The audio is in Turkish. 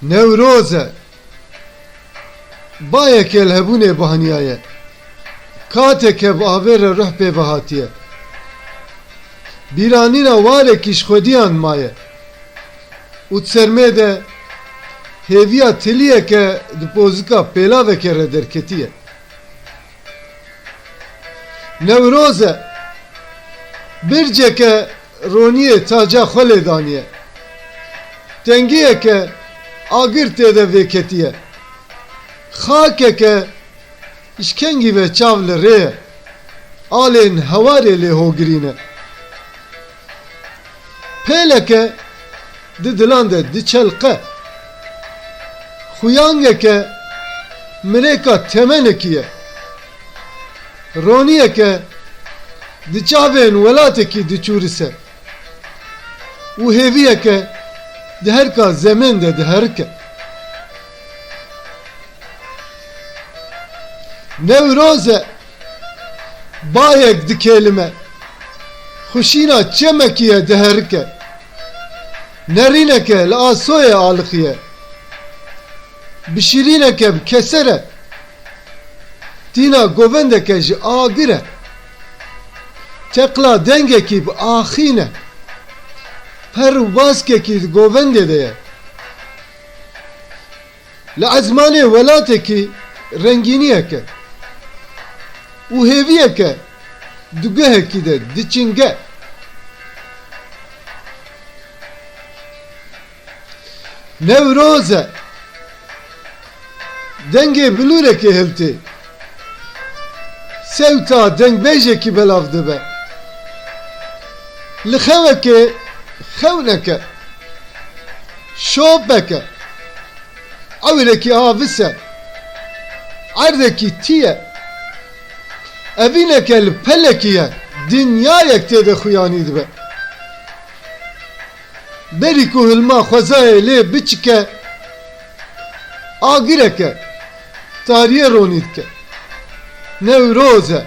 Nevroze bayek el hebune bahaniye kateke bavere ruh pe bahatiye biranina vare kiş khodiyan maye utserme de heviya tiliye ke dipozika pelave kere derketiye Nevroze birceke roniye taca khole daniye tengiye ke agirte de veketiye khakeke işkengi ve çavle re alen havarele hogirine peleke didilande diçelke khuyangeke mireka temenekiye roniyeke diçaven velateki diçurise u heviyeke deherka zemende deherke Nevroze bayek dikelime Huşina çemekiye deherke Nerineke la asoye alıkiye Bişirineke kesere Tina govendeke ji agire Tekla dengeki ahine Pervaskeki govende deye La azmane velateki renginiyeke u heviyeke dugeheki de diçinge Nevroze denge bilureke helti sevta dengbejeki belavdı be lixeveke xevneke şobeke avileki avise ardeki tiye evinekel pelekiye dünyayek tede xuyanid be beriku hilma xwezaye lê biçike agireke tariye ronîdke Nevroze